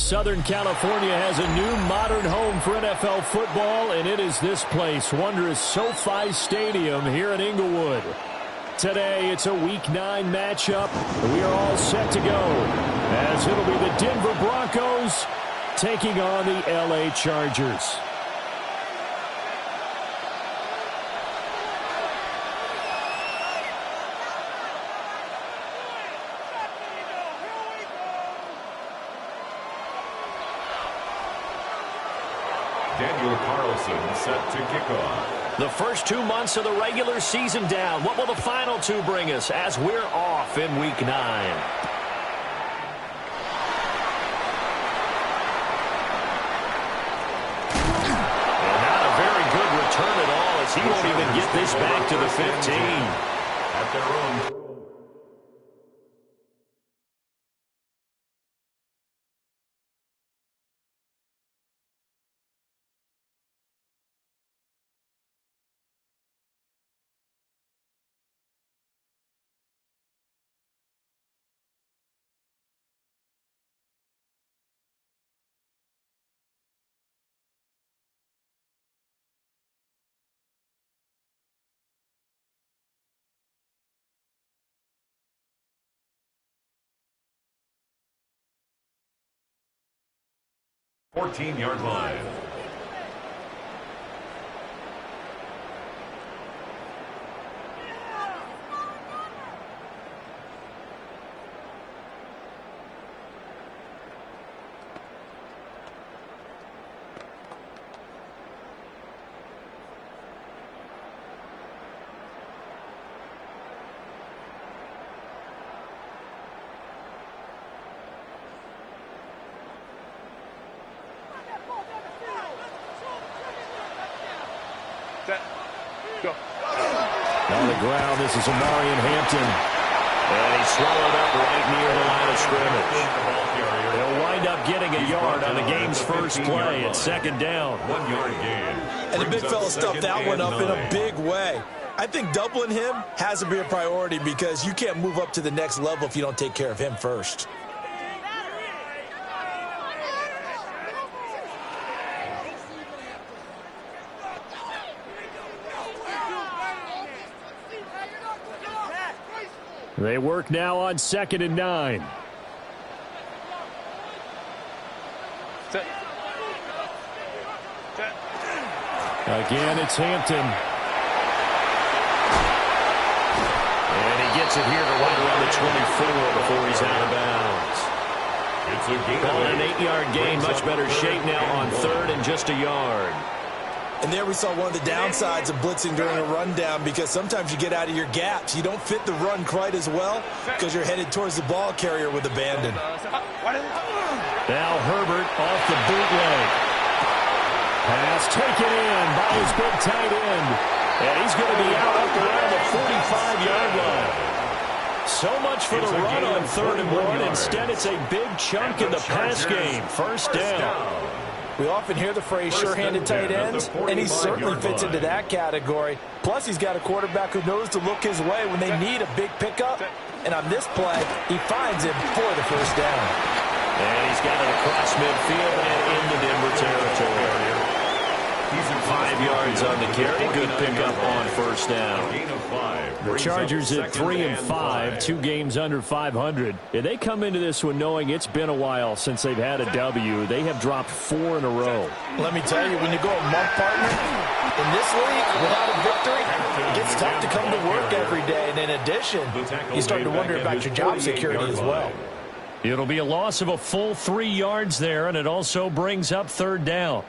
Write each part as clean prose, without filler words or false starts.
Southern California has a new modern home for NFL football, and it is this place, wondrous SoFi Stadium here in Inglewood. Today, it's a Week 9 matchup, and we are all set to go, as it'll be the Denver Broncos taking on the LA Chargers. Set to kick off. The first 2 months of the regular season down. What will the final 2 bring us as we're off in Week 9? And not a very good return at all, as he won't even get this back to the 15. At their own. Fourteen-yard line. On the ground, this is Amarian Hampton. And he's swallowed up right near the line of scrimmage. They'll wind up getting a yard on the game's first play at second down. 1 yard gain. And the big fella stuffed that one up in a big way. I think doubling him has to be a priority because you can't move up to the next level if you don't take care of him first. They work now on 2nd and 9. Again, it's Hampton. And he gets it here to right around the 24 before he's out of bounds. Calling an 8-yard gain, much better shape now on 3rd and just a yard. And there we saw one of the downsides of blitzing during a rundown because sometimes you get out of your gaps. You don't fit the run quite as well because you're headed towards the ball carrier with abandon. Now Herbert off the bootleg. Pass taken in by his big tight end. And he's going to be out up around the 45-yard line. So much for the run on 3rd and 1. Instead, it's a big chunk in the pass game. First down. We often hear the phrase sure-handed tight ends, and he certainly fits into that category. Plus, he's got a quarterback who knows to look his way when they need a big pickup. And on this play, he finds him for the first down. And he's got it across midfield and into Denver territory. 5 yards on the carry. Good pickup on first down. The Chargers at 3-5, 2 games under 500. And they come into this one knowing it's been a while since they've had a W. They have dropped 4 in a row. Let me tell you, when you go a month, partner, in this league, without a victory, it gets tough to come to work every day. And in addition, you start to wonder about your job security as well. It'll be a loss of a full 3 yards there, and it also brings up 3rd down.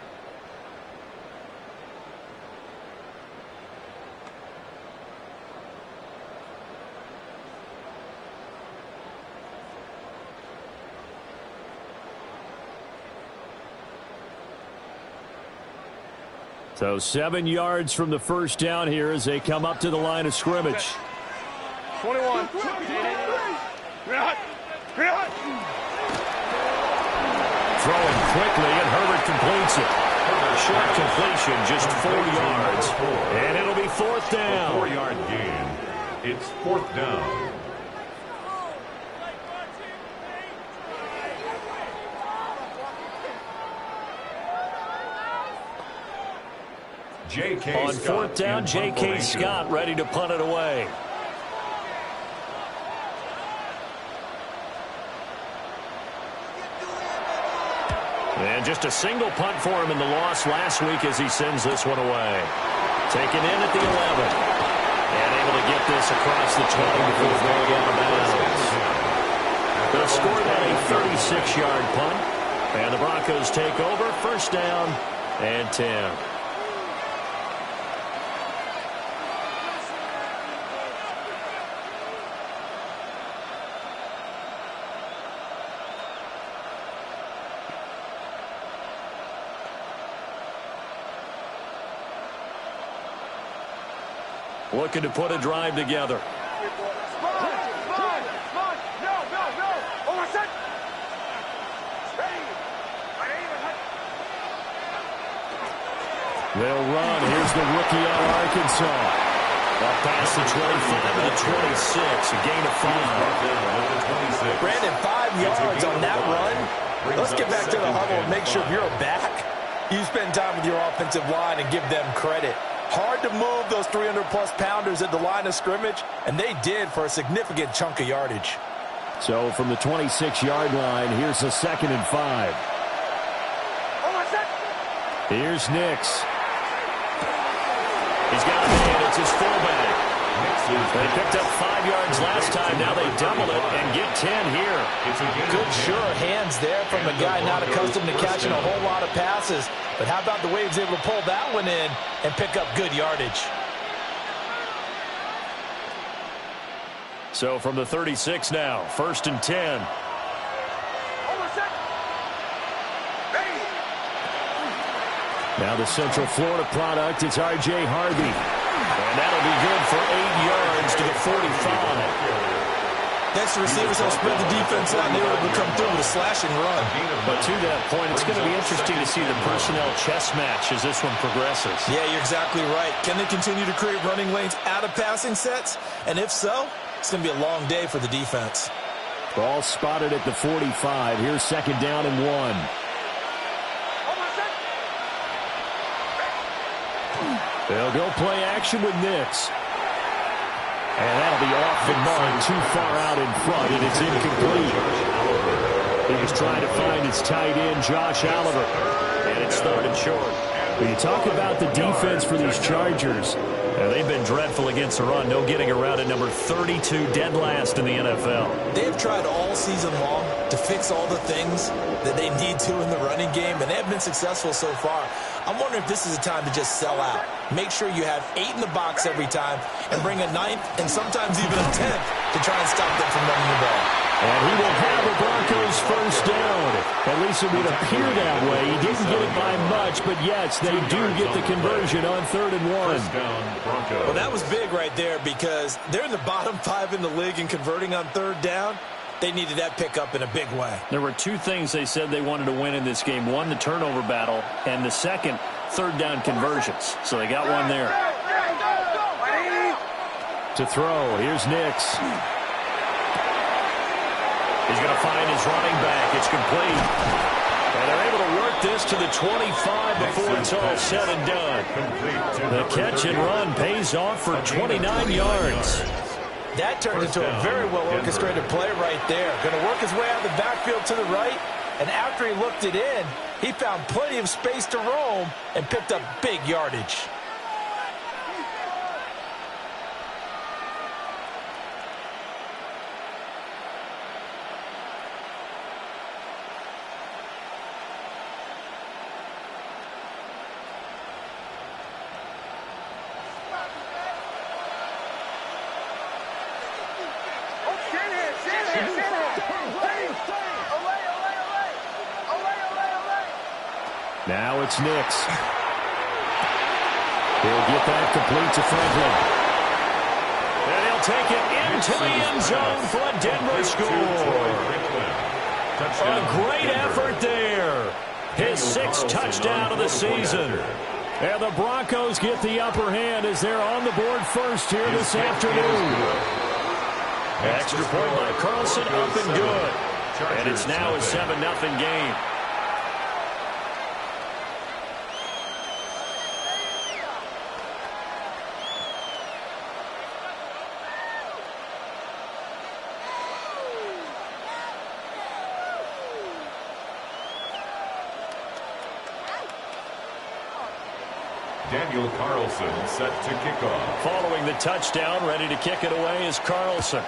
So 7 yards from the first down here as they come up to the line of scrimmage. 21. Throwing quickly, and Herbert completes it. Short completion, just 4 yards. And it'll be 4th down. A 4-yard gain. It's 4th down. On fourth down, J.K. Scott ready to punt it away. And just a single punt for him in the loss last week as he sends this one away. Taken in at the 11. And able to get this across the 20 before going out of bounds. They'll score that a 36-yard punt. And the Broncos take over, first down and 10. Looking to put a drive together. They'll run. Here's the rookie out of Arkansas. Up past the 25 to the 26. A gain of 5. Brandon, 5 yards on that run. Let's get back to the huddle and make sure if you're a back, you spend time with your offensive line and give them credit. Hard to move those 300-plus pounders at the line of scrimmage, and they did for a significant chunk of yardage. So from the 26-yard line, here's a 2nd and 5. Here's Nix. He's got a man. It's his fullback. They picked up 5 yards last time. Now they double it and get 10 here. Good sure hands there from a guy not accustomed to catching a whole lot of passes. But how about the way he was able to pull that one in and pick up good yardage? So from the 36 now, 1st and 10. Now the Central Florida product, it's R.J. Harvey. And that'll be good for 8 yards to the 45. Next, the receivers help spread the defense out, and they were able to come through with a slash and run. But to that point, it's going to be interesting to see the personnel chess match as this one progresses. Yeah, you're exactly right. Can they continue to create running lanes out of passing sets? And if so, it's going to be a long day for the defense. Ball spotted at the 45. Here's 2nd down and 1. They'll go play action with Nix. And that'll be off the mark, too far out in front, and it's incomplete. He was trying to find his tight end, Josh Oliver, and it's 3rd and short. When you talk about the defense for these Chargers, they've been dreadful against the run. No getting around at number 32, dead last in the NFL. They've tried all season long to fix all the things that they need to in the running game, and they have been successful so far. I'm wondering if this is a time to just sell out. Make sure you have 8 in the box every time and bring a 9th and sometimes even a 10th to try and stop them from running the ball. And he will have the Broncos first down. At least it would appear that way. He didn't get it by much, but yes, they do get the conversion on 3rd and 1. Well, that was big right there because they're in the bottom 5 in the league in converting on 3rd down. They needed that pickup in a big way. There were 2 things they said they wanted to win in this game. One, the turnover battle, and the second, 3rd down conversions. So they got one there. To throw, here's Nix. He's going to find his running back. It's complete. And they're able to work this to the 25 before it's all said and done. The catch and run pays off for 29 yards. That turned into a very well-orchestrated play right there. Going to work his way out of the backfield to the right, and after he looked it in, he found plenty of space to roam and picked up big yardage. Now it's Nix. He'll get that complete to Franklin. And he'll take it into the end zone for a Denver score. A great effort there. His 6th touchdown of the season. And the Broncos get the upper hand as they're on the board first here this afternoon. Extra point by Carlson, up and good. And it's now a 7-0 game. Daniel Carlson set to kick off. Following the touchdown, ready to kick it away is Carlson.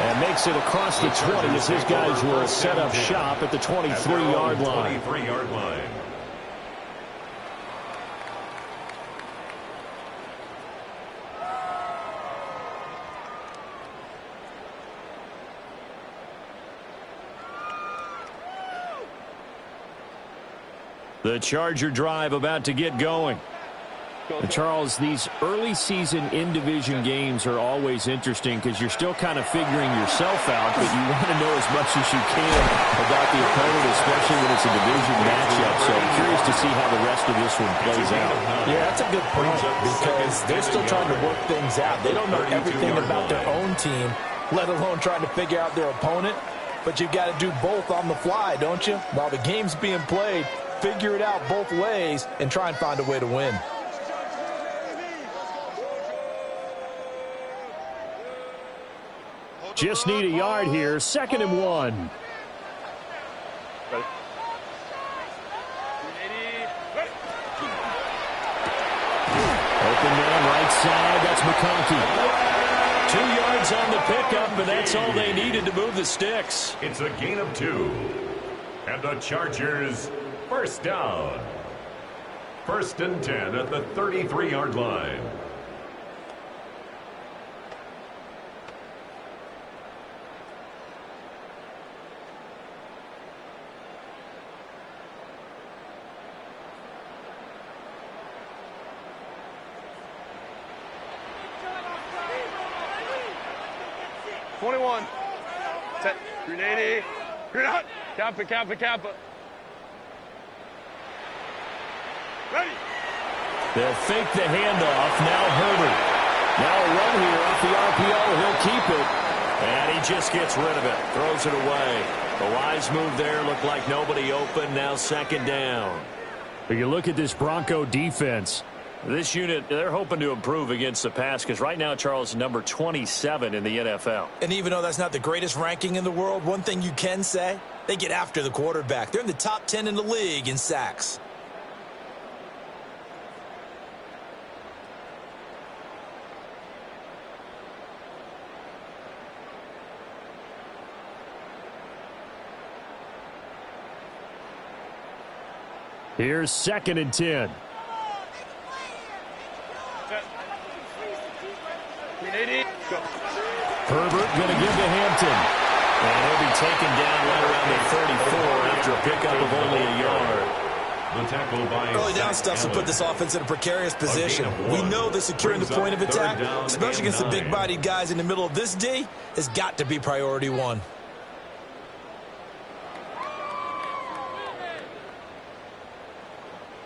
And makes it across the 20 as his guys will set up shop at the 23-yard line. 23-yard line. The Charger drive about to get going. And Charles, these early season in-division games are always interesting because you're still kind of figuring yourself out, but you want to know as much as you can about the opponent, especially when it's a division matchup. So I'm curious to see how the rest of this one plays out. Yeah, that's a good point because they're still trying to work things out. They don't know everything about their own team, let alone trying to figure out their opponent. But you've got to do both on the fly, don't you? While the game's being played, figure it out both ways and try and find a way to win. Just need a yard here. 2nd and 1. Open man right side. That's McConkey. 2 yards on the pickup, and that's all they needed to move the sticks. It's a gain of 2. And the Chargers first down. 1st and 10 at the 33-yard line. Set. 380. You're out. Kappa, Kappa, Kappa. Ready. They'll fake the handoff. Now Herbert. Now a run here off the RPO. He'll keep it. And he just gets rid of it. Throws it away. A wise move there. Looked like nobody open. Now 2nd down. But you look at this Bronco defense. This unit, they're hoping to improve against the pass because right now, Charles, number 27 in the NFL. And even though that's not the greatest ranking in the world, one thing you can say, they get after the quarterback. They're in the top 10 in the league in sacks. Here's 2nd and 10. Herbert going to give to Hampton. And he'll be taken down right around the 34 after a pickup of only a yard. The tackle by early down stuff to put this offense in a precarious position. We know that securing the point of attack, especially against the big-bodied guys in the middle of this D, has got to be priority 1.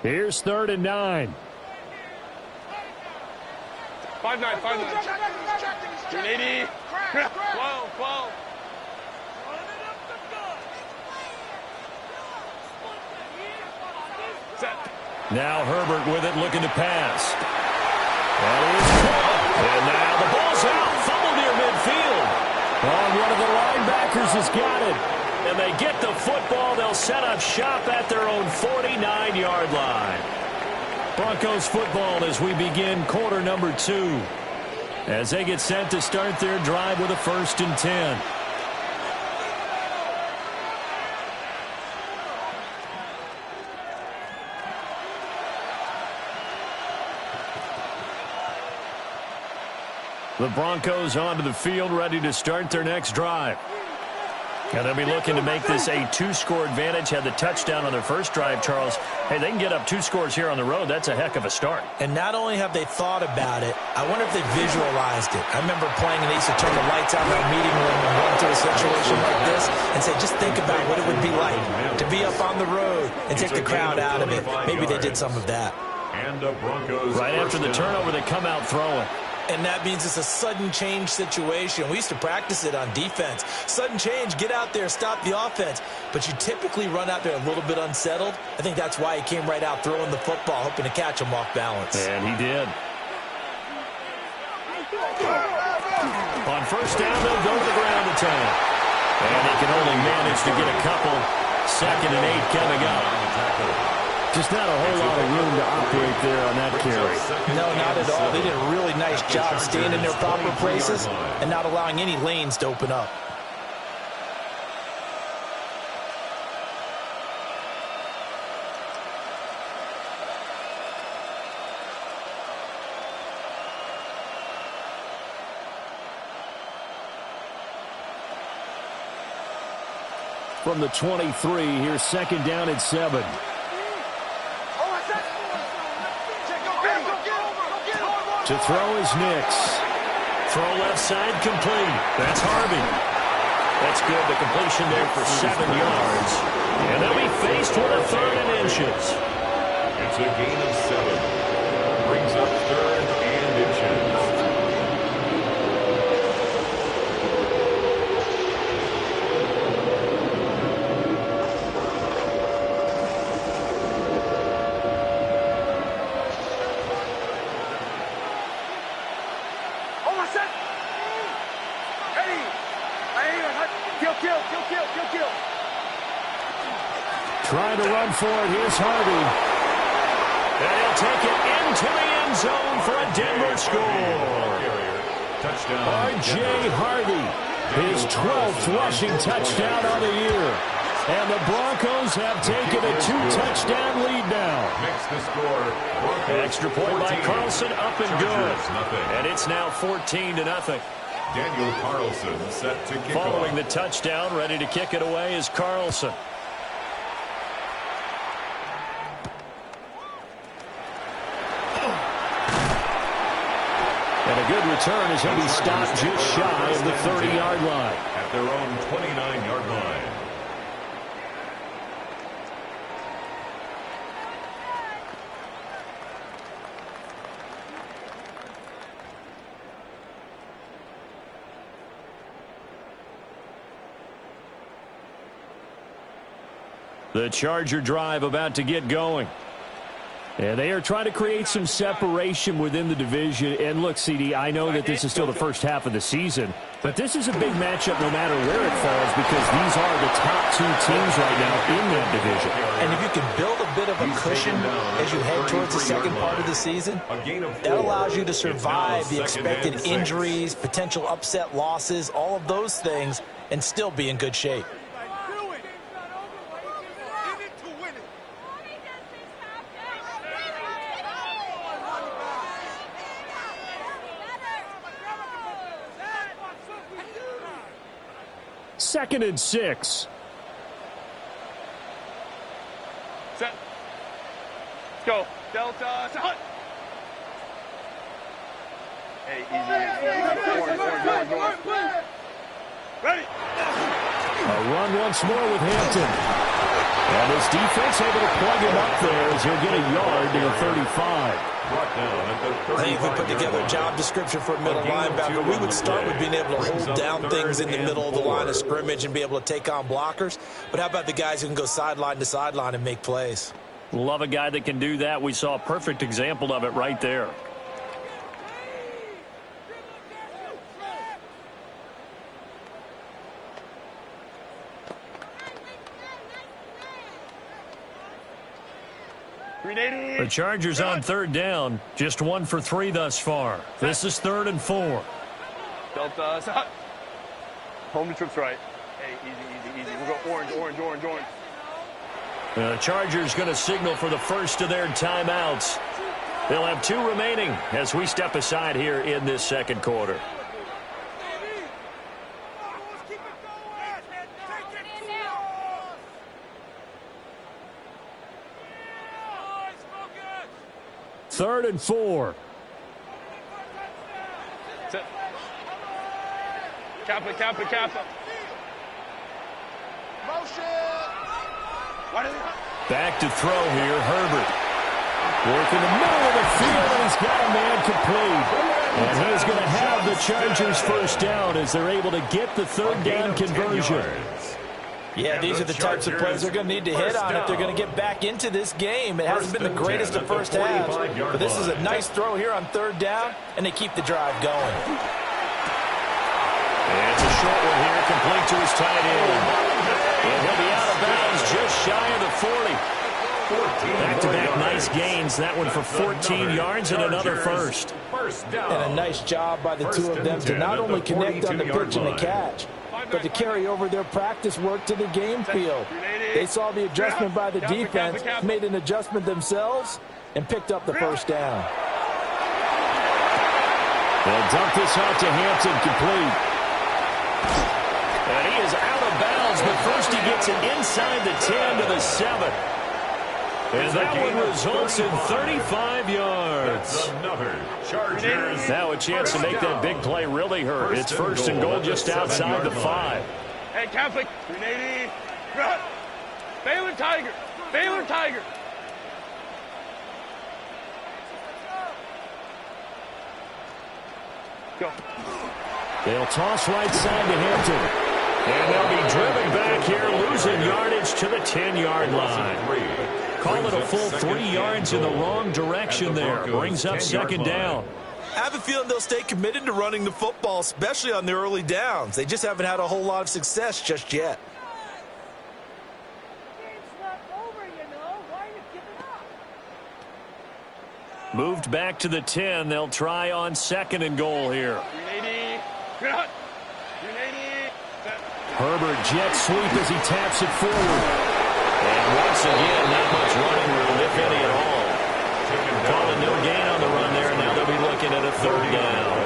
Here's 3rd and 9. 5-9, 5-9. 380. 12. Set. Now Herbert with it, looking to pass. That is caught. And now the ball's out. Fumble near midfield. Oh, one of the linebackers has got it. And they get the football. They'll set up shop at their own 49-yard line. Broncos football as we begin quarter number 2. As they get set to start their drive with a 1st and 10. The Broncos onto the field, ready to start their next drive. And they'll be looking to make this a 2-score advantage. Had the touchdown on their first drive, Charles. Hey, they can get up 2 scores here on the road. That's a heck of a start. And not only have they thought about it, I wonder if they visualized it. I remember playing and they used to turn the lights out in our meeting room and run to a situation like this and say, just think about what it would be like to be up on the road and take the crowd out of it. Maybe they did some of that. And the Broncos right after the turnover, they come out throwing. And that means it's a sudden change situation. We used to practice it on defense. Sudden change, get out there, stop the offense. But you typically run out there a little bit unsettled. I think that's why he came right out throwing the football, hoping to catch him off balance. And he did. On 1st down, they'll go to the ground attack. And he can only manage to get a couple. 2nd and 8 coming up. Just not a whole lot of room to operate there on that carry. No, not at all. They did a really nice job staying in their proper places and not allowing any lanes to open up. From the 23, here's 2nd down and 7. To throw is Nix. Throw left side complete. That's Harvey. That's good. The completion there for 7 yards. And they'll be faced with a 3rd and inches. It's a gain of 7. Brings up 3rd and inches. Trying to run for it. Here's Harvey. And he'll take it into the end zone for a Denver score. R.J. Harvey, his 12th rushing touchdown on the year. And the Broncos have taken a 2-touchdown lead now. Makes the score. Extra point by Carlson, up and good. And it's now 14-0. Daniel Carlson set to kick Following off. the touchdown, ready to kick it away is Carlson. And a good return as he'll be stopped just shy of the 30-yard line. At their own 29-yard line. The Charger drive about to get going. And they are trying to create some separation within the division. And look, CD, I know that this is still the first half of the season, but this is a big matchup no matter where it falls because these are the top 2 teams right now in that division. And if you can build a bit of a cushion as you head towards the second part of the season, that allows you to survive the expected injuries, potential upset losses, all of those things, and still be in good shape. Second and 6. Set. Let's go. Delta. Set. Hey, easy. Orange. Ready. A run once more with Hampton. And his defense able to plug him up there as he'll get a yard to the 35. Brought down at the 35. I think if we put together a job description for a middle linebacker, we would start with being able to hold down things in the middle of the line of scrimmage and be able to take on blockers. But how about the guys who can go sideline to sideline and make plays? Love a guy that can do that. We saw a perfect example of it right there. The Chargers on 3rd down. Just 1 for 3 thus far. This is 3rd and 4. Delta. Set. Home to trips right. Hey, easy. We'll go orange. The Chargers going to signal for the first of their timeouts. They'll have 2 remaining as we step aside here in this second quarter. Third and 4. Set. Kappa. Motion. Back to throw here, Herbert. Working the middle of the field, and he's got a man complete. And he's going to have the Chargers first down as they're able to get the 3rd down conversion. Yeah, these are the types of plays they're going to need to hit on if they're going to get back into this game. It hasn't been the greatest of first halves, but this is a nice throw here on 3rd down, and they keep the drive going. And it's a short one here, complete to his tight end. And he'll be out of bounds just shy of the 40. Back-to-back nice gains. That one for 14 yards and another first. And a nice job by the two of them to not only connect on the pitch and the catch, but to carry over their practice work to the game field. They saw the adjustment by the defense, made an adjustment themselves, and picked up the first down. They'll dump this out to Hampton, complete. And he is out of bounds, but first he gets it inside the 10 to the 7. And that one results in 35 yards. Now a chance to make that big play really hurt. It's first and goal just outside the 5. Hey, Catholic. 380. Baylor Tiger. Baylor Tiger. Go. They'll toss right side to Hampton. And they'll be driven back here, losing yardage to the 10-yard line. Call it a full 3 yards in the wrong direction there. Brings up second down. I have a feeling they'll stay committed to running the football, especially on the early downs. They just haven't had a whole lot of success just yet. Moved back to the 10. They'll try on second and goal here. 380. 380. Herbert jet sweep as he taps it forward. And once again, not much running room, if any at all. Calling no gain on the run there, and now they'll be looking at a third down.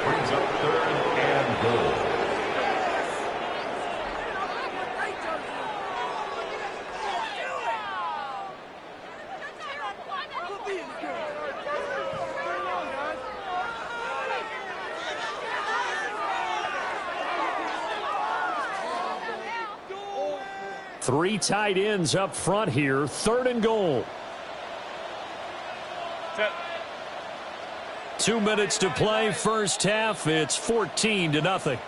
Brings up third and goal. Three tight ends up front here. Third and goal. Set. 2 minutes to play, first half. It's 14-0.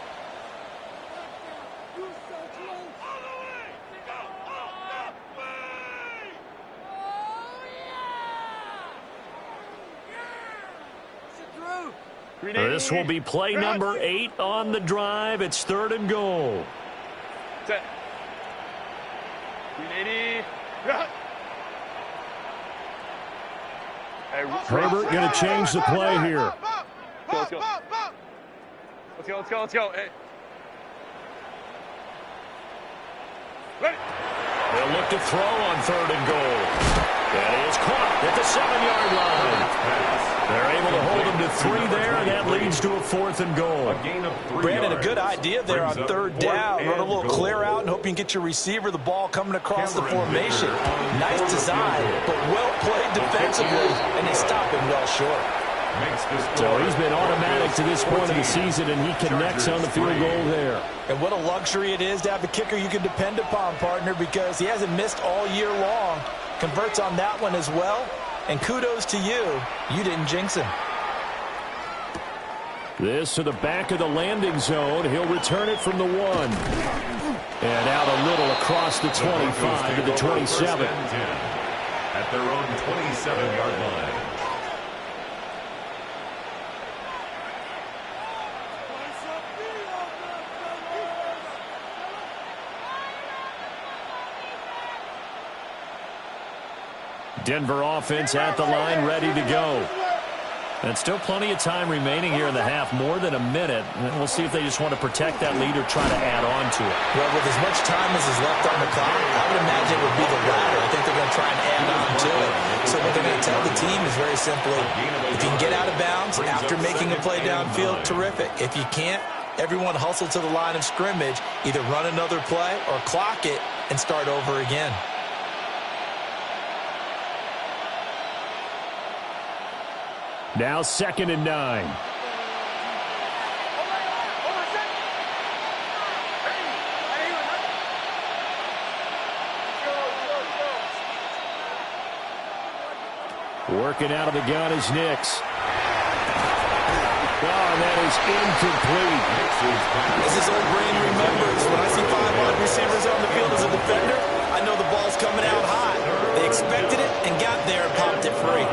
This will be play number 8 on the drive. It's third and goal. Set. 380. Herbert going to change the play here. Let's go. Let's go. Hey. Ready. They'll look to throw on third and goal. That is caught at the 7-yard line. They're able to hold him to 3 there, and that leads to a fourth and goal. Brandon, a good idea there on third down. Run a little clear out and hope you can get your receiver the ball coming across the formation. Nice design, but well played defensively, and they stop him well short. So he's been automatic to this point of the season, and he connects on the field goal there. And what a luxury it is to have a kicker you can depend upon, partner, because he hasn't missed all year long. Converts on that one as well. And kudos to you. You didn't jinx him. This to the back of the landing zone. He'll return it from the 1. And out a little across the 25 to the 27. At their own 27-yard line. Denver offense at the line, ready to go. And still plenty of time remaining here in the half, more than a minute. And we'll see if they just want to protect that lead or try to add on to it. Well, with as much time as is left on the clock, I would imagine it would be the latter. I think they're going to try and add on to it. So what they're going to tell the team is very simply, if you can get out of bounds after making a play downfield, terrific. If you can't, everyone hustle to the line of scrimmage, either run another play or clock it and start over again. Now 2nd and 9. Working out of the gun is Nix. Oh, and that is incomplete. As his old brain remembers, when I see 5 wide receivers on the field as a defender, I know the ball's coming out hot. They expected it and got there and popped it free.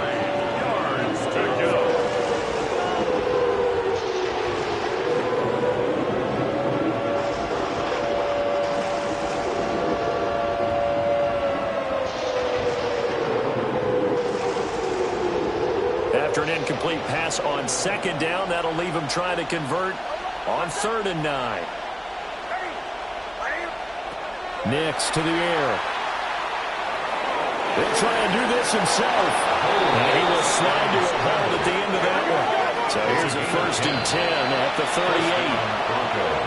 After an incomplete pass on second down, that'll leave him trying to convert on 3rd and 9. Nix to the air. He'll try and do this himself. And he will slide to a hold at the end of that one. So here's a 1st and 10 at the 38.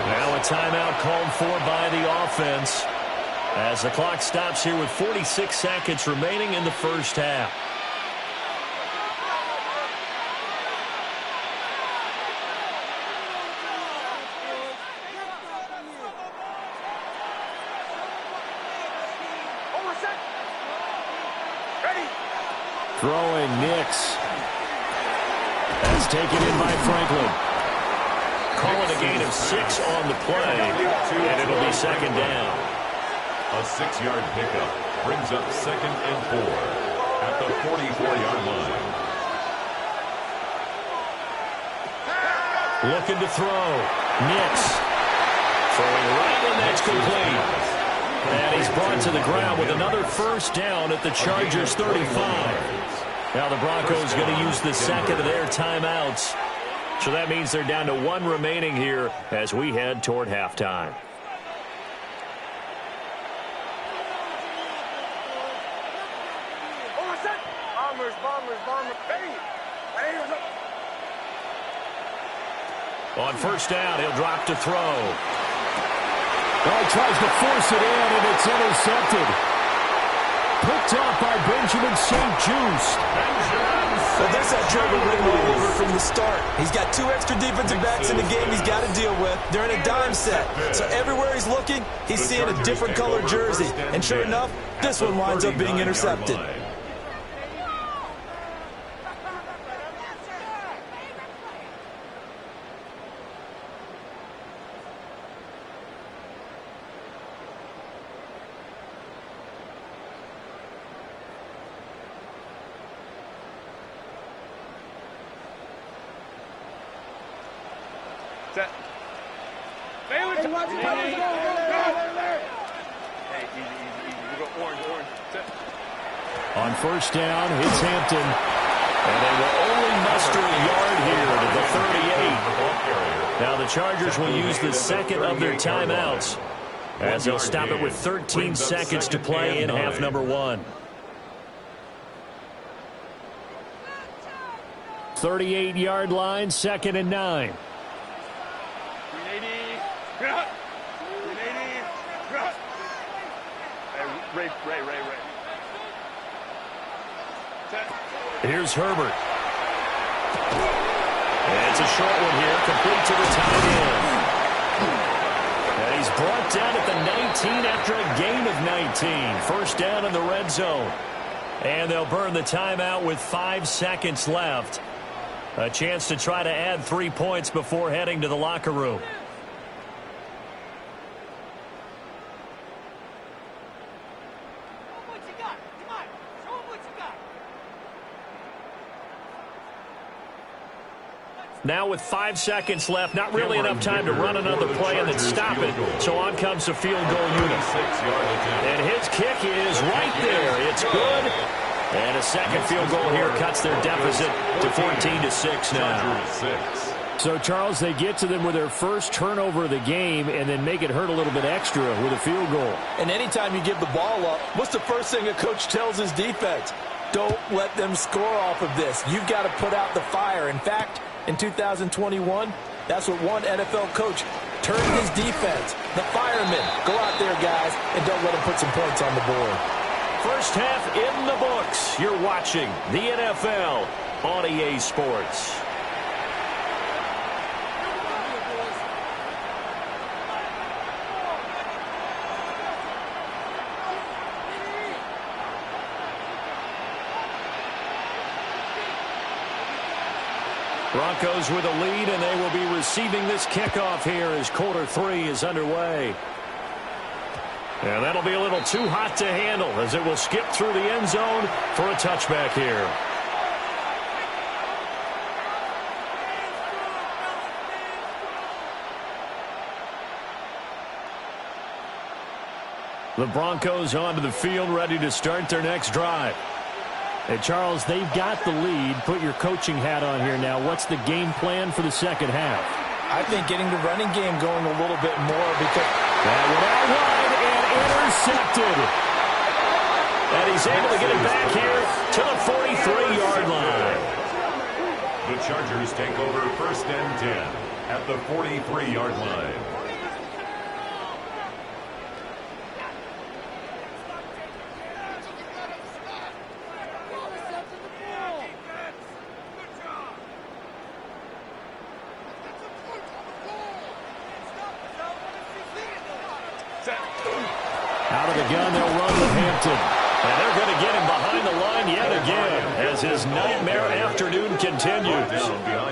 Now a timeout called for by the offense as the clock stops here with 46 seconds remaining in the first half. Throwing Nix. That's taken in by Franklin. Calling a gain of 6 on the play, and it'll be 2nd down. A 6-yard pickup brings up 2nd and 4 at the 44-yard line. Looking to throw. Nix. Throwing right, and that's complete. And he's brought to the ground with another 1st down at the Chargers' 35. Now the Broncos going to use the second of their timeouts. So that means they're down to 1 remaining here as we head toward halftime. On 1st down, he'll drop to throw. Well, he tries to force it in, and it's intercepted. Picked off by Benjamin St-Juste. Well, there's that Trevor ring all over from the start. He's got 2 extra defensive backs in the game he's got to deal with. They're in a dime set. So everywhere he's looking, he's seeing a different color jersey. And sure enough, this one winds up being intercepted. On 1st down, it's Hampton. And they will only muster a yard here to the 38. Now the Chargers will use the second of their timeouts as they'll stop it with 13 seconds to play in half number 1. 38-yard line, 2nd and 9. Ray. Here's Herbert. And it's a short one here, complete to the tight end. And he's brought down at the 19 after a gain of 19. 1st down in the red zone. And they'll burn the timeout with 5 seconds left. A chance to try to add 3 points before heading to the locker room. Now with 5 seconds left, not really enough time to run another play and then stop it. So on comes the field goal unit. And his kick is right there. It's good. And a second field goal here cuts their deficit to 14-6 now. So, Charles, they get to them with their first turnover of the game and then make it hurt a little bit extra with a field goal. And anytime you give the ball up, what's the first thing a coach tells his defense? Don't let them score off of this. You've got to put out the fire. In fact, in 2021, that's what one NFL coach turned his defense. The firemen. Go out there, guys, and don't let them put some points on the board. First half in the books. You're watching the NFL on EA Sports. Broncos with a lead, and they will be receiving this kickoff here as quarter 3 is underway. And that'll be a little too hot to handle as it will skip through the end zone for a touchback here. The Broncos onto the field ready to start their next drive. And, Charles, they've got the lead. Put your coaching hat on here now. What's the game plan for the second half? I think getting the running game going a little bit more because... That went out wide and intercepted. And he's able to get it back here to the 43-yard line. The Chargers take over 1st and 10 at the 43-yard line. Out of the gun, they'll run with Hampton. And they're going to get him behind the line yet again as his nightmare afternoon continues.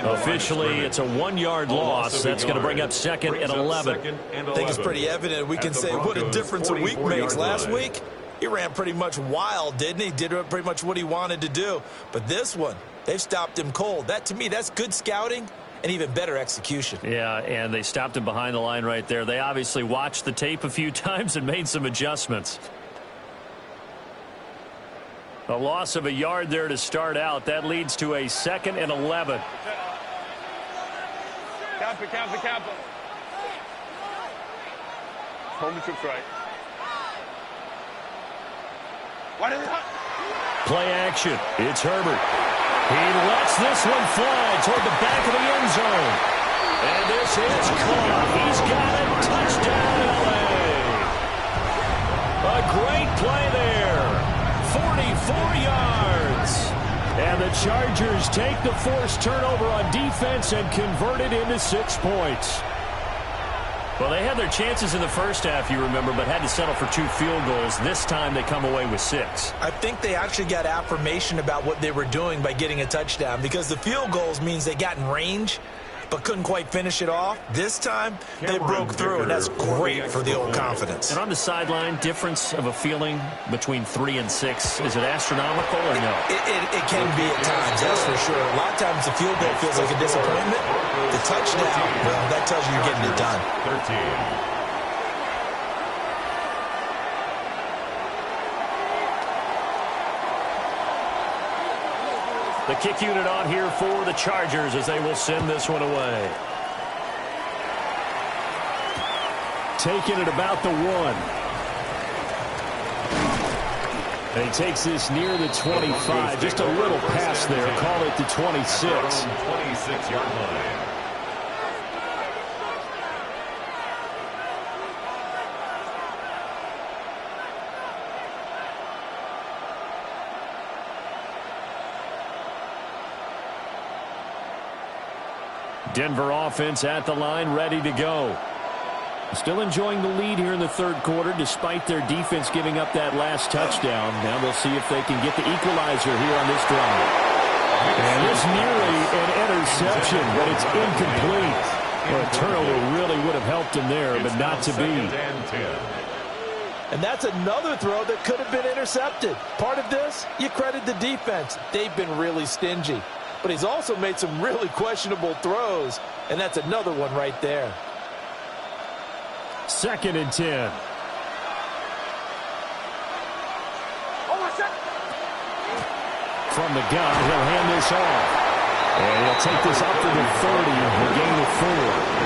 Officially, it's a 1-yard loss. That's going to bring up 2nd and 11. I think it's pretty evident. We can say what a difference a week makes. Last week, he ran pretty much wild, didn't he? Did pretty much what he wanted to do. But this one, they've stopped him cold. That, to me, that's good scouting and even better execution. Yeah, and they stopped him behind the line right there. They obviously watched the tape a few times and made some adjustments. A loss of a yard there to start out. That leads to a 2nd and 11. Cap it. Home the troops right. Why did it? Play action. It's Herbert. He lets this one fly toward the back of the end zone. And this is caught. He's got it. Touchdown, L.A. A great play there. 44 yards. And the Chargers take the forced turnover on defense and convert it into 6 points. Well, they had their chances in the first half, you remember, but had to settle for 2 field goals. This time they come away with 6. I think they actually got affirmation about what they were doing by getting a touchdown because the field goals means they got in range but couldn't quite finish it off. This time, they broke through, and that's great for the old confidence. And on the sideline, difference of a feeling between 3 and 6, is it astronomical or no? It can be at times, that's for sure. A lot of times the field goal feels like a disappointment. The touchdown, well, that tells you you're getting it done. 13. The kick unit on here for the Chargers as they will send this one away. Taking it about the 1. And he takes this near the 25. Just a little pass there. Call it the 26. 26-yard line. Denver offense at the line, ready to go. Still enjoying the lead here in the third quarter, despite their defense giving up that last touchdown. Now we'll see if they can get the equalizer here on this drive. And it's nearly an interception, but it's incomplete. Well, a turnover really would have helped him there, but not to be. And that's another throw that could have been intercepted. Part of this, you credit the defense. They've been really stingy. But he's also made some really questionable throws, and that's another one right there. 2nd and 10. From the gun, he'll hand this off. And he'll take this up to the 30 and gain of 4.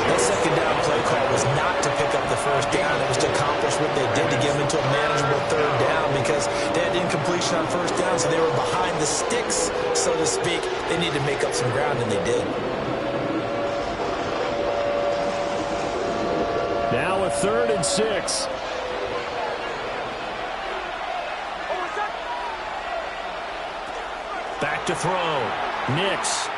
That second down play call was not to pick up the first down. It was to accomplish what they did to get them into a manageable third down because they had incompletion on first down, so they were behind the sticks, so to speak. They needed to make up some ground, and they did. Now a 3rd and 6. Back to throw. Nix.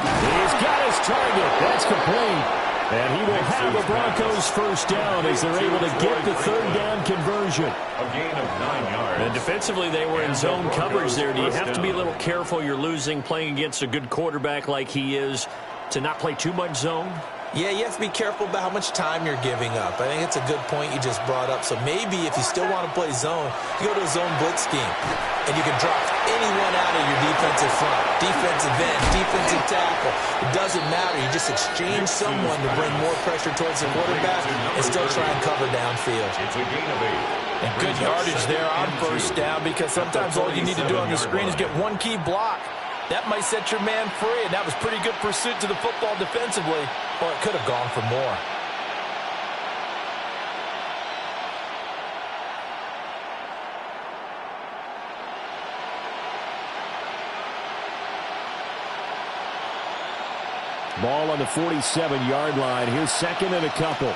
He's got his target. That's complete. And he will have the Broncos first down as they're able to get the third down conversion. A gain of 9 yards. And defensively, they were in zone coverage there. Do you have to be a little careful? You're losing, playing against a good quarterback like he is, to not play too much zone? Yeah, you have to be careful about how much time you're giving up. I think it's a good point you just brought up. So maybe if you still want to play zone, you go to a zone blitz scheme, and you can drop anyone out of your defensive front, defensive end, defensive tackle. It doesn't matter. You just exchange someone to bring more pressure towards the quarterback and still try and cover downfield. It's a gain of 8. And good yardage there on first down, because sometimes all you need to do on the screen is get one key block. That might set your man free, and that was pretty good pursuit to the football defensively. Or it could have gone for more. Ball on the 47-yard line. Here's second and a couple.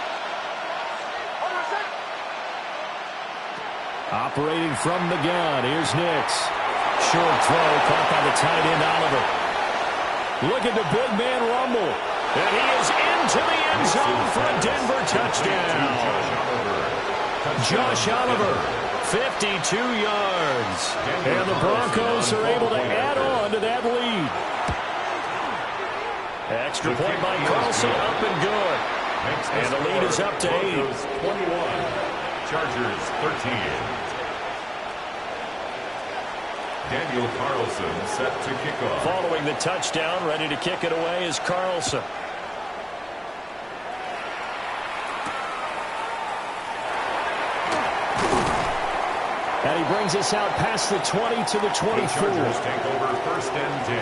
Operating from the gun. Here's Nix. Short throw caught by the tight end, Oliver. Look at the big man rumble. And he is into the end zone for a Denver touchdown. Josh Oliver, 52 yards. And the Broncos are able to add on to that lead. Extra point by Carlson, up and good. And the lead is up to 8. 21, Chargers 13. Daniel Carlson set to kick off. Following the touchdown, ready to kick it away is Carlson. And he brings us out past the 20 to the 24. The Chargers take over first and 10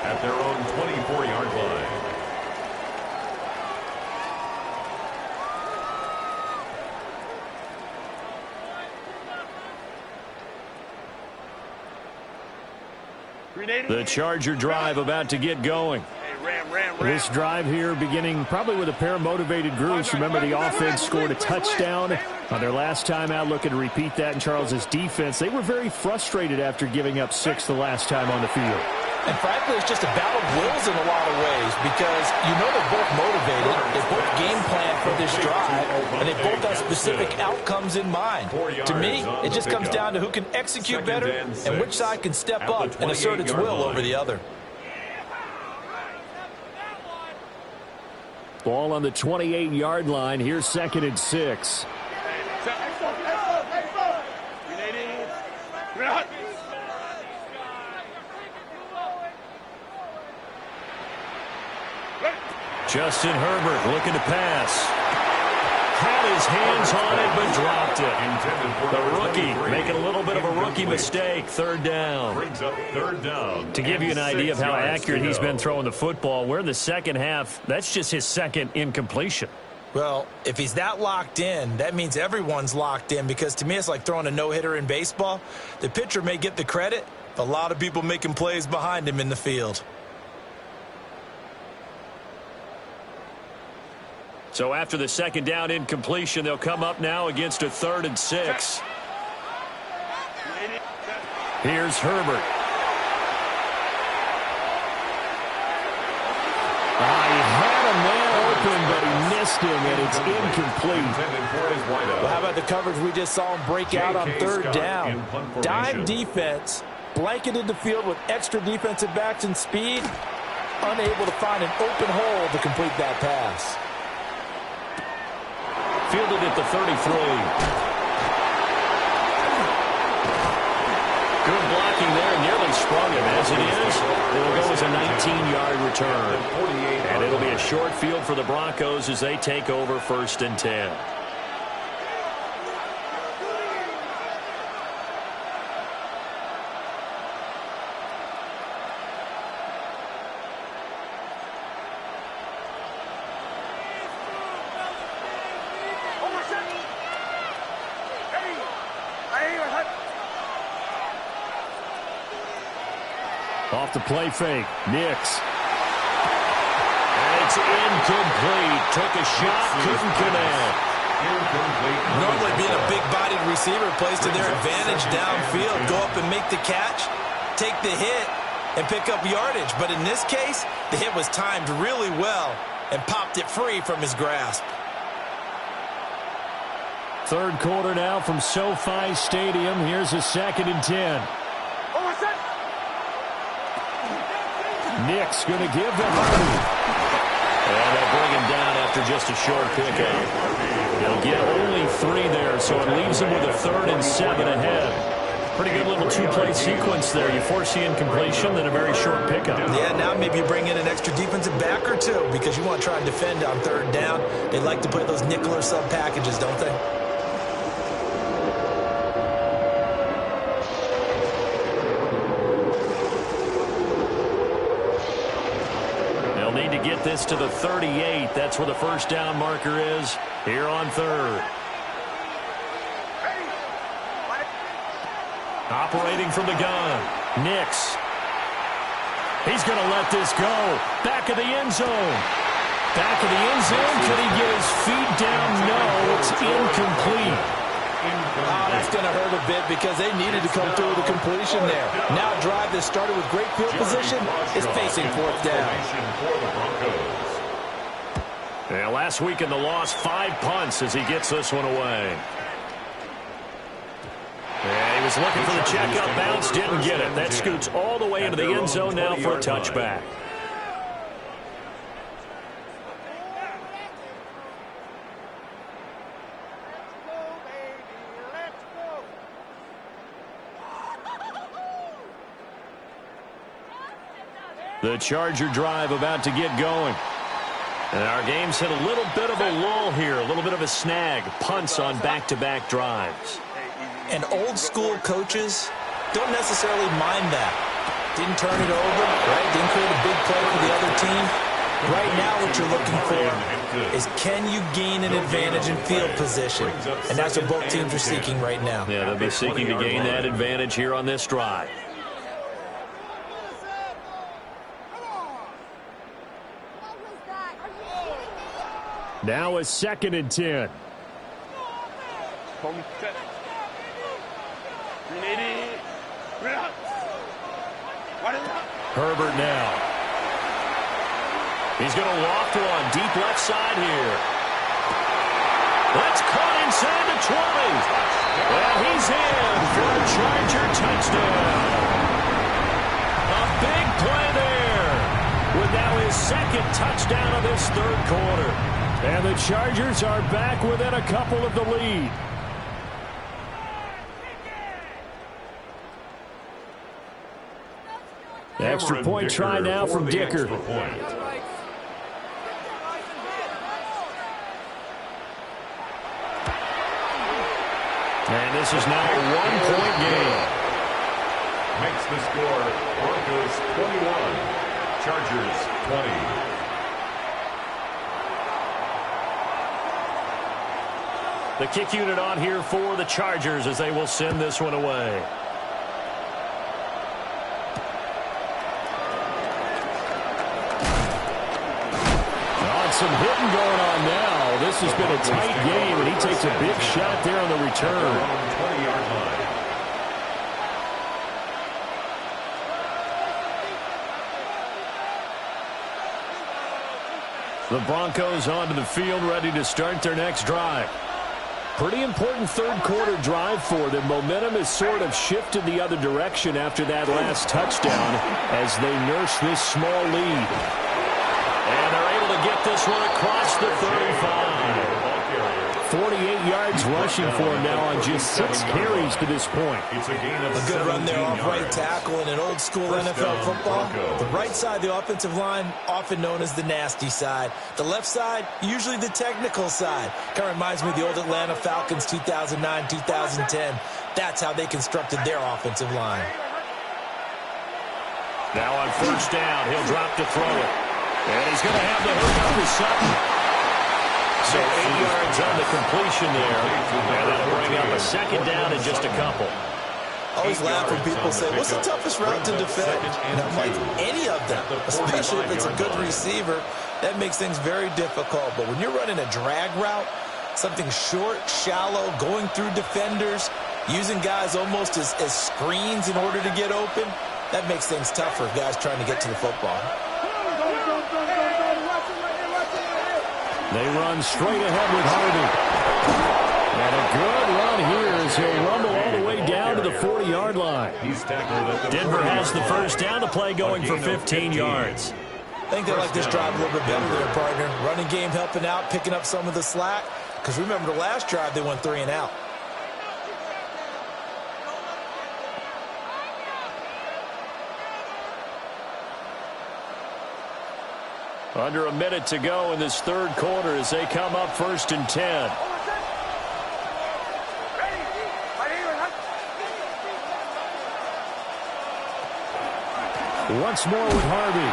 at their own 24-yard line. The Charger drive about to get going. This drive here beginning probably with a pair of motivated groups. Remember, the offense scored a touchdown on their last time out, looking to repeat that in Charles' defense. They were very frustrated after giving up 6 the last time on the field. And frankly, it's just a battle of wills in a lot of ways, because you know they're both motivated, they both game plan for this drive, and they both have specific outcomes in mind. To me, it just comes down to who can execute better and which side can step up and assert its will over the other. Ball on the 28-yard line. Here's second and 6. Justin Herbert looking to pass. Had his hands on it, but dropped it. The rookie making a little bit of a rookie mistake. Third down. Brings up third down. To give you an idea of how accurate he's been throwing the football, we're in the second half. That's just his second incompletion. Well, if he's that locked in, that means everyone's locked in, because to me it's like throwing a no-hitter in baseball. The pitcher may get the credit, but a lot of people making plays behind him in the field. So after the second down incompletion, they'll come up now against a 3rd and 6. Here's Herbert. He had a man open, but he missed him, and it's incomplete. Well, how about the coverage we just saw him break out on 3rd down? Dime defense, blanketed the field with extra defensive backs and speed, unable to find an open hole to complete that pass. Fielded at the 33. Good blocking there, nearly sprung him. As it is, it'll go as a 19-yard return. And it'll be a short field for the Broncos as they take over 1st and 10. Off the play fake, Nix. And it's incomplete. Took a shot, couldn't connect. Normally being a big-bodied receiver plays to their advantage downfield. Go up and make the catch, take the hit, and pick up yardage. But in this case, the hit was timed really well and popped it free from his grasp. 3rd quarter now from SoFi Stadium. Here's a 2nd and 10. Nix going to give to Hardy. And they'll bring him down after just a short pickup. They'll get only 3 there, so it leaves him with a 3rd and 7 ahead. Pretty good little 2-play sequence there. You force the incompletion, then a very short pickup. Yeah, now maybe you bring in an extra defensive back or two, because you want to try and defend on 3rd down. They like to play those nickel or sub packages, don't they? need to get this to the 38. That's where the first down marker is here on third. Operating from the gun, Nix. He's going to let this go. Back of the end zone. Back of the end zone. Can he get his feet down? No, it's incomplete. Oh, that's going to hurt a bit because they needed to come through with a completion there. Now a drive that started with great field position is facing fourth down. Yeah, last week in the loss, 5 punts as he gets this one away. Yeah, he was looking for the checkup bounce, didn't get it. That scoots all the way into the end zone now for a touchback. The Charger drive about to get going. And our game's hit a little bit of a lull here, a little bit of a snag. Punts on back-to-back drives. And old-school coaches don't necessarily mind that. Didn't turn it over, right? Didn't create a big play for the other team. Right now what you're looking for is can you gain an advantage in field position? And that's what both teams are seeking right now. Yeah, they'll be seeking to gain that advantage here on this drive. Now a 2nd and 10. Herbert now. He's going to loft one deep left side here. That's caught inside the 20. Well, he's in for a Charger touchdown. A big play there with now his 2nd touchdown of this 3rd quarter. And the Chargers are back within a couple of the lead. Extra point try now from Dicker. And this is now a 1-point game. Makes the score Broncos 21, Chargers 20. The kick unit on here for the Chargers as they will send this one away. Some hitting going on now. This has been a tight game, and he takes a big shot there on the return. 20-yard line. The Broncos onto the field, ready to start their next drive. Pretty important 3rd quarter drive for them. Momentum has sort of shifted the other direction after that last touchdown as they nurse this small lead. And they're able to get this one across the 35. 48 yards rushing for him now on just 6 carries to this point. It's a gain of A good run there off yards. right tackle in an old-school NFL football. The right side, the offensive line, often known as the nasty side. The left side, usually the technical side. Kind of reminds me of the old Atlanta Falcons 2009, 2010. That's how they constructed their offensive line. Now on 1st down, he'll drop to throw it. And he's going to have the hook up with Sutton. So 8 yards on the completion there. And that'll bring up a 2nd down in just a couple. Always laugh when people say, what's the toughest route to defend? And I'm like, any of them, especially if it's a good receiver. That makes things very difficult. But when you're running a drag route, something short, shallow, going through defenders, using guys almost as screens in order to get open, that makes things tougher, guys trying to get to the football. They run straight ahead with Harvey. And a good run here as he'll rumble all the way down to the 40-yard line. Denver has the 1st down to play, going for 15 yards. I think they like this drive a little bit better there, partner. Running game helping out, picking up some of the slack. Because remember the last drive, they went 3 and out. Under a minute to go in this 3rd quarter as they come up 1st and 10. Once more with Harvey.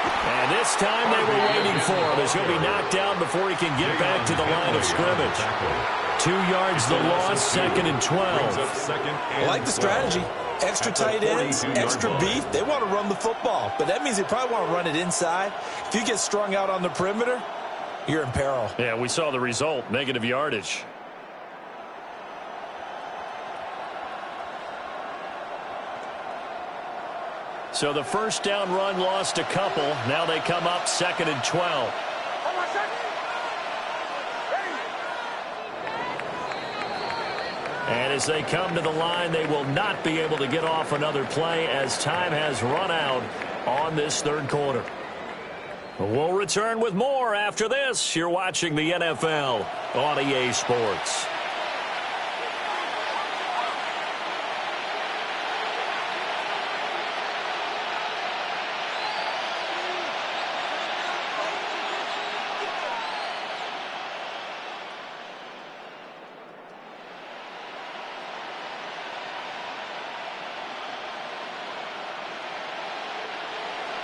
And this time they were waiting for him as he'll be knocked down before he can get back to the line of scrimmage. 2 yards the loss, 2nd and 12. I like the strategy. Extra tight ends, extra beef. They want to run the football, but that means they probably want to run it inside. If you get strung out on the perimeter, you're in peril. Yeah, we saw the result, negative yardage. So the first down run lost a couple. Now they come up 2nd and 12. And as they come to the line, they will not be able to get off another play as time has run out on this 3rd quarter. We'll return with more after this. You're watching the NFL on EA Sports.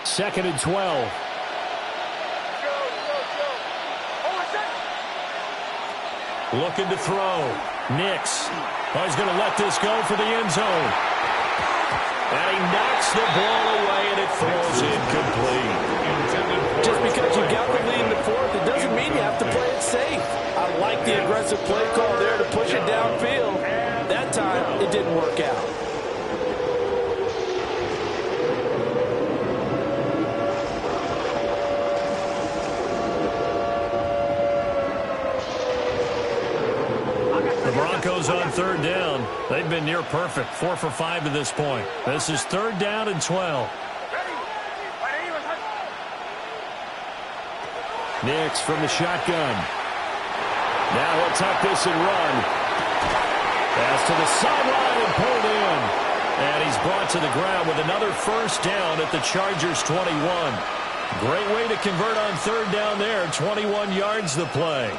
Second and 12. Looking to throw. Nix. Oh, he's going to let this go for the end zone. And he knocks the ball away, and it throws incomplete. Just because you got the lead in the 4th, it doesn't mean you have to play it safe. I like the aggressive play call there to push it downfield. That time, it didn't work out. Broncos on 3rd down. They've been near perfect, 4 for 5 to this point. This is 3rd down and 12. Nix from the shotgun. Now he'll tuck this and run. Pass to the sideline and pulled in. And he's brought to the ground with another first down at the Chargers 21. Great way to convert on 3rd down there. 21 yards the play.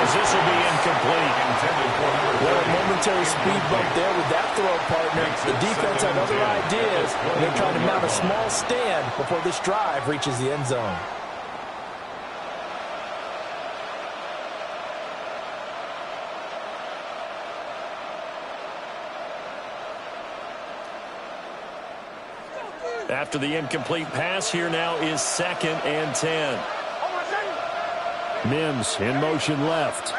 This will be incomplete. Well, a momentary speed bump there with that throw, partner. The defense had other ideas. They're trying to mount a small stand before this drive reaches the end zone. After the incomplete pass, here now is 2nd and 10. Mims in motion left.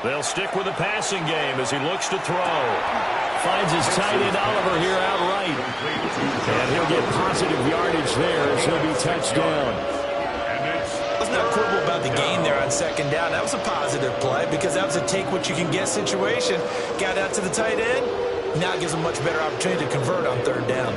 They'll stick with the passing game as he looks to throw. Finds his tight end Oliver here outright. And he'll get positive yardage there as he'll be touched down. Let's not quibble about the gain there on 2nd down. That was a positive play because that was a take-what-you-can-get situation. Got out to the tight end. Now it gives him much better opportunity to convert on 3rd down.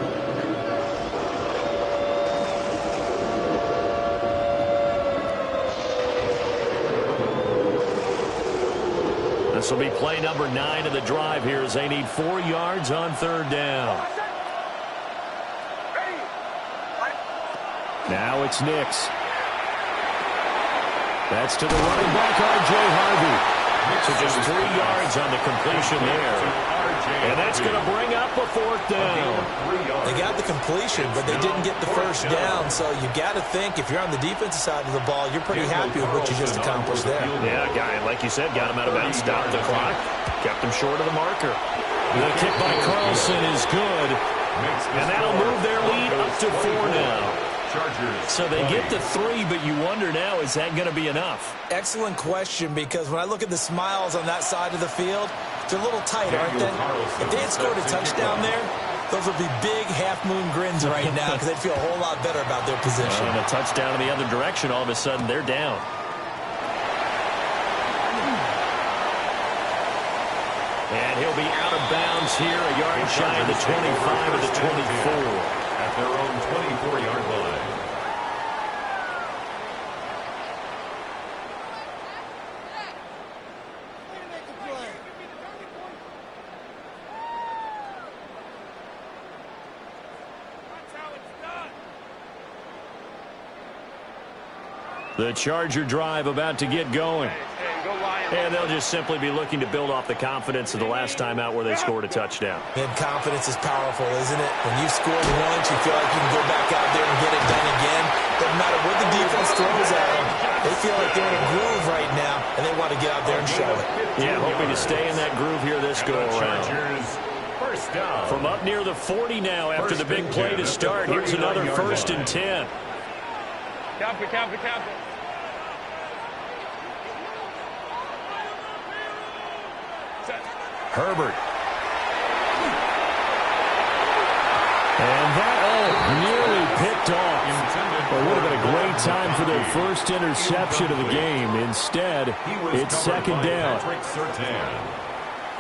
This will be play number 9 of the drive here as they need 4 yards on 3rd down. Now it's Nix. That's to the running back, R.J. Harvey. So just 3 yards on the completion there. And that's going to bring up a 4th down. They got the completion, but they didn't get the first down. So you got to think if you're on the defensive side of the ball, you're pretty happy with what you just accomplished there. Yeah, guy, like you said, got him out of bounds, stopped the clock, kept him short of the marker. The kick by Carlson is good, and that'll move their lead up to 4 now. So they get to 3, but you wonder now, is that going to be enough? Excellent question, because when I look at the smiles on that side of the field, they're a little tight, aren't they? If they had scored a touchdown there, those would be big half-moon grins right now because they'd feel a whole lot better about their position. And a touchdown in the other direction, all of a sudden they're down. And he'll be out of bounds here, a yard shy of the 25 of the 24. At their own 24-yard line. The Charger drive about to get going. And they'll just simply be looking to build off the confidence of the last time out where they scored a touchdown. And confidence is powerful, isn't it? When you scored once, you feel like you can go back out there and get it done again. Doesn't matter what the defense throws at them. They feel like they're in a groove right now, and they want to get out there and show it. Yeah, hoping to stay in that groove here this go-around. From up near the 40 now after the big play to start. Here's another 1st and 10. Count it, count it, count it. Herbert. And that nearly picked off. It would have been a great time for their first interception of the game. Instead, it's 2nd down.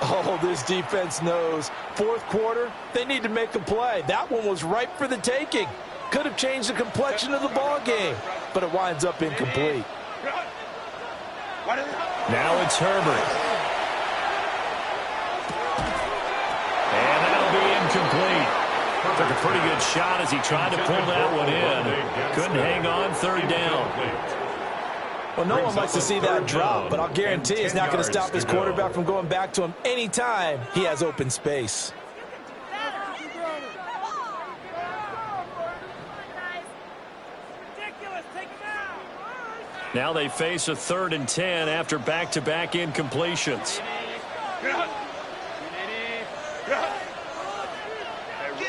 Oh, this defense knows. 4th quarter, they need to make a play. That one was ripe for the taking. Could have changed the complexion of the ball game, but it winds up incomplete. Now it's Herbert. And that'll be incomplete. Took a pretty good shot as he tried to pull that one in. Couldn't hang on, 3rd down. Well, no one likes to see that drop, but I'll guarantee it's not going to stop his quarterback from going back to him anytime he has open space. Now they face a 3rd and 10 after back-to-back incompletions.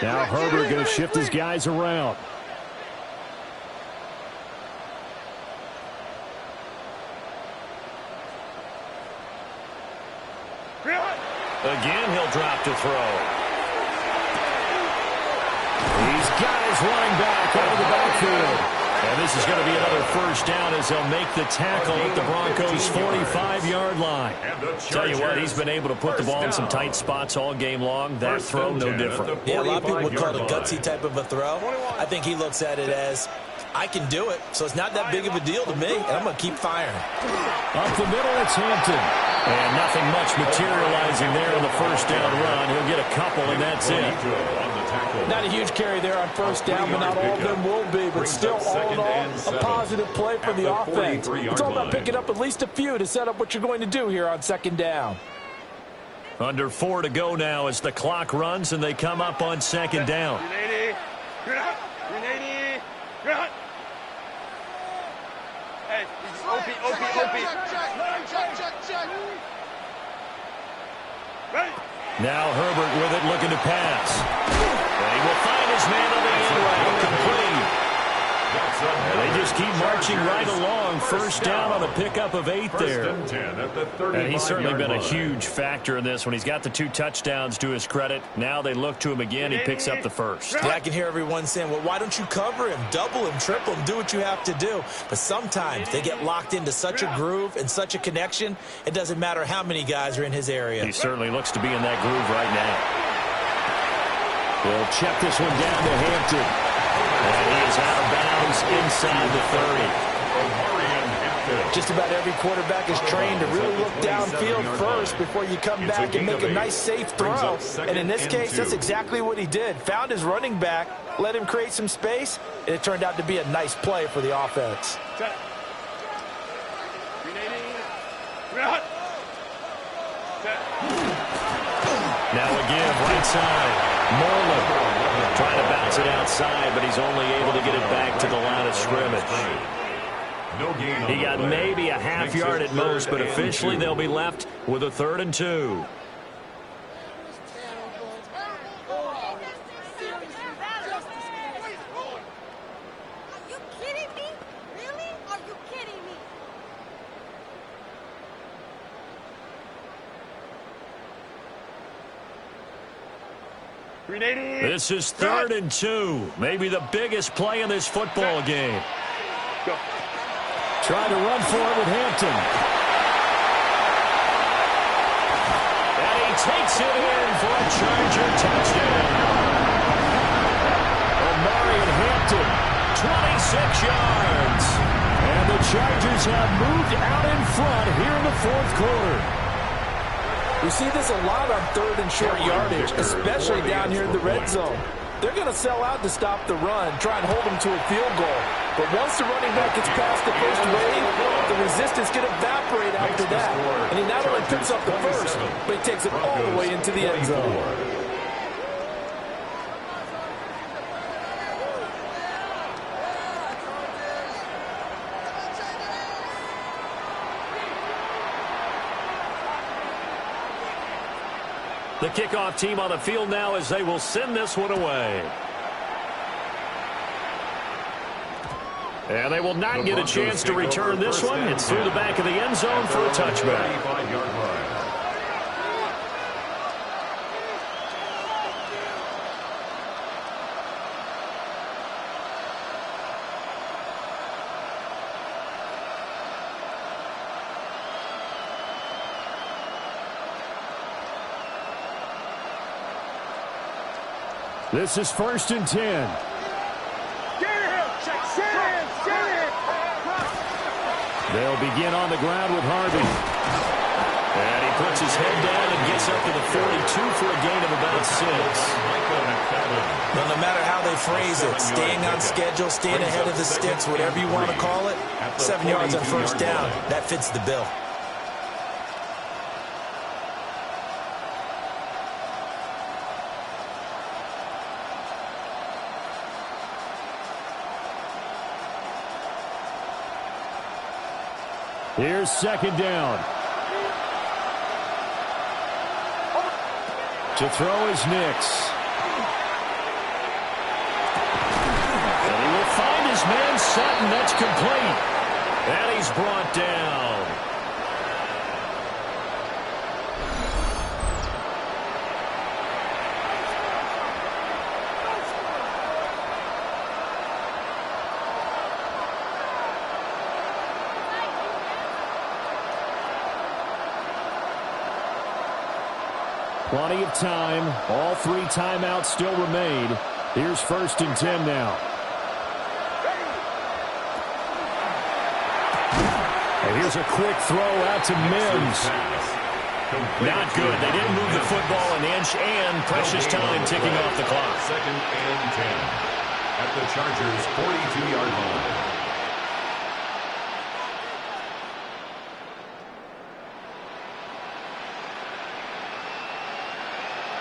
Now Herbert going to shift his guys around. Again, he'll drop to throw. He's got his running back out of the backfield. And this is going to be another 1st down as they'll make the tackle at the Broncos' 45-yard line. Tell you what, he's been able to put the ball in some tight spots all game long. That throw, no different. Yeah, a lot of people would call it a gutsy type of a throw. I think he looks at it as, I can do it, so it's not that big of a deal to me, and I'm going to keep firing. Up the middle, it's Hampton. And nothing much materializing there on the 1st down run. He'll get a couple, and that's it. Not a huge carry there on 1st down, but not all of them will be. But still, all in all, a positive play for the offense. It's all about picking up at least a few to set up what you're going to do here on 2nd down. Under 4 to go now as the clock runs, and they come up on 2nd down. Hey, OP. Now Herbert with it, looking to pass. And he will find his man on the end route, complete. And they just keep marching right along. 1st down on a pickup of 8 there. And he's certainly been a huge factor in this when he's got the 2 touchdowns to his credit. Now they look to him again. He picks up the 1st. Yeah, I can hear everyone saying, well, why don't you cover him, double him, triple him, do what you have to do. But sometimes they get locked into such a groove and such a connection, it doesn't matter how many guys are in his area. He certainly looks to be in that groove right now. We'll check this one down to Hampton. And he is out of bounds inside the 30. Just about every quarterback is trained to really look downfield first before you come back and make a nice, safe throw. And in this case, that's exactly what he did. Found his running back, let him create some space, and it turned out to be a nice play for the offense. Now again, right side. Moreland trying to bounce it outside, but he's only able to get it back to the line of scrimmage. He got maybe a half yard at most, but officially they'll be left with a 3rd and 2. This is 3rd and 2. Maybe the biggest play in this football game. Trying to run for it with Hampton. And he takes it in for a Charger touchdown. Omarion Hampton, 26 yards. And the Chargers have moved out in front here in the 4th quarter. We see this a lot on 3rd and short yardage, especially down here in the red zone. They're going to sell out to stop the run, try and hold them to a field goal. But once the running back gets past the first wave, the resistance can evaporate after that. And he not only picks up the first, but he takes it all the way into the end zone. The kickoff team on the field now as they will send this one away. And they will not get a chance to return this one. It's through the back of the end zone for a touchback. This is 1st and 10. They'll begin on the ground with Harvey. And he puts his head down and gets up to the 42 for a gain of about 6. Well, no matter how they phrase it, staying on schedule, staying ahead of the sticks, whatever you want to call it, 7 yards on 1st down, that fits the bill. Here's 2nd down. To throw is Nix. And he will find his man Sutton. That's complete. And he's brought down. Plenty of time. All 3 timeouts still remain. Here's 1st and 10 now. And here's a quick throw out to Mims. Not good. They didn't move the football an inch, and precious time ticking off the clock. 2nd and 10 at the Chargers' 42-yard line.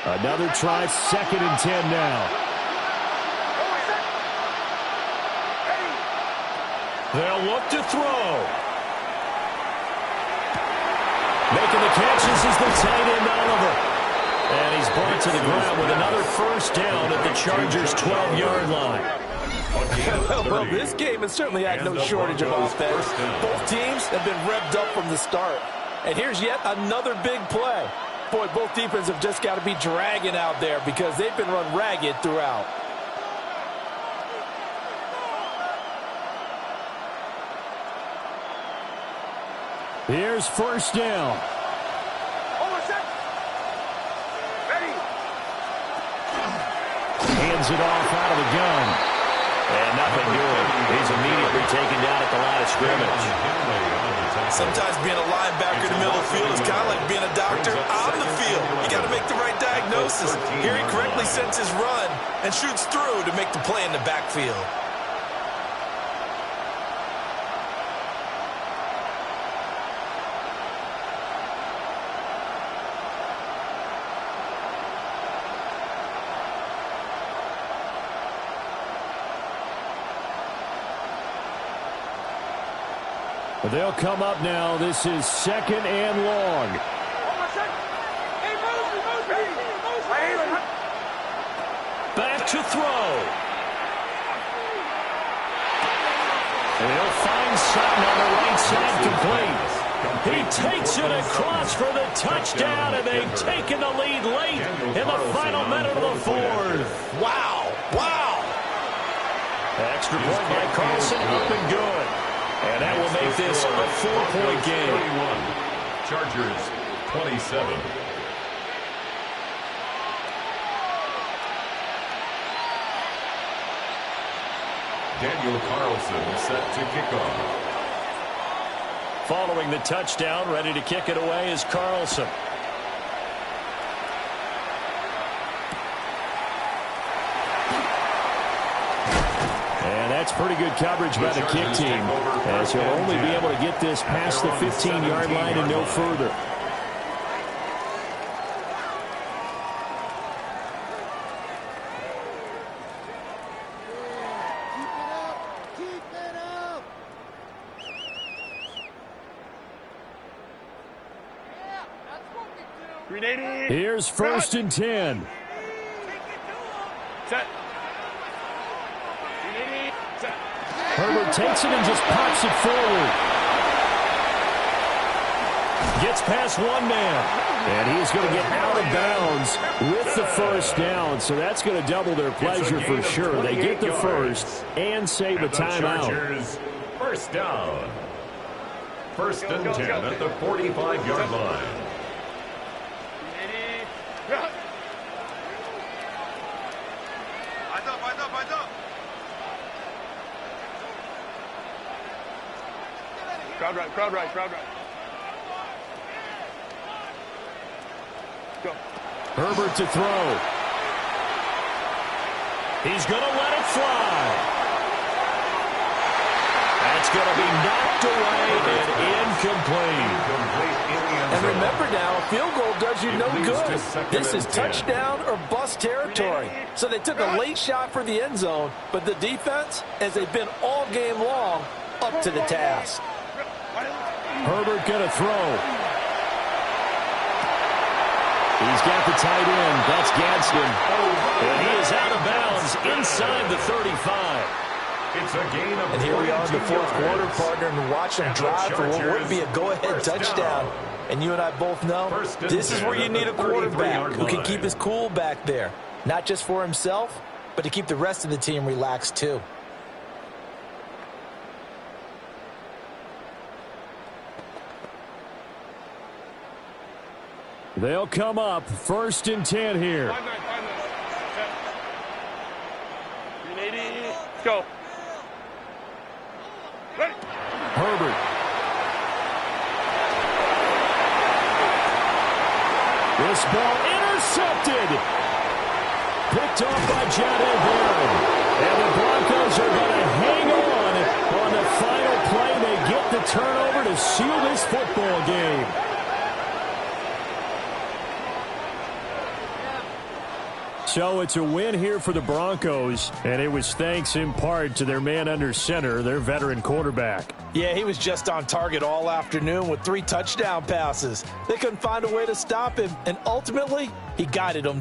Another try, 2nd and 10 now. They'll look to throw. Making the catches is the tight end Oliver. And he's brought to the ground with another 1st down at the Chargers' 12-yard line. Well, this game has certainly had no shortage of offense. Both teams have been revved up from the start. And here's yet another big play. Boy, both defenses have just got to be dragging out there because they've been run ragged throughout. Here's 1st down. Hands it off out of the gun. And nothing doing. He's immediately taken down at the line of scrimmage. Sometimes being a linebacker in the middle of the field is kind of like being a doctor on the field. You got to make the right diagnosis. Here he correctly sends his run and shoots through to make the play in the backfield. They'll come up now. This is 2nd and long. Back to throw. And he'll find Sutton on the right side complete. He takes it across for the touchdown, and they've taken the lead late in the final minute of the 4th. Wow. Wow. Extra point by Carlson, up and good. And that will make this a 4-point game. 21. Chargers 27. Daniel Carlson set to kick off. Following the touchdown, ready to kick it away is Carlson. And that's pretty good coverage by the kick team, as he'll only be able to get this past the 15-yard line and no further. Here's 1st and 10. Set. Herbert takes it and just pops it forward. Gets past one man. And he's going to get out of bounds with the 1st down. So that's going to double their pleasure for sure. They get the 1st and save a timeout. 1st down. 1st and 10 at the 45-yard line. Crowd right, crowd right, crowd right. Go. Herbert to throw. He's going to let it fly. That's going to be knocked away and incomplete. And remember now, a field goal does you no good. This is touchdown or bust territory. So they took a late shot for the end zone, but the defense, as they've been all game long, up to the task. Herbert going to throw. He's got the tight end. That's Gadsden. And he is out of bounds inside the 35. It's a gain of And here we are in the 4th quarter, partner, and watch them drive for what would be a go-ahead touchdown. And you and I both know this is where you need a quarterback who can keep his cool back there. Not just for himself, but to keep the rest of the team relaxed too. They'll come up 1st and 10 here. 5-9. 380. Let's go. Ready. Herbert. This ball intercepted. Picked off by Jahdae Barron. And the Broncos are going to hang on the final play. They get the turnover to seal this football game. So it's a win here for the Broncos, and it was thanks in part to their man under center, their veteran quarterback. Yeah, he was just on target all afternoon with 3 touchdown passes. They couldn't find a way to stop him, and ultimately, he guided them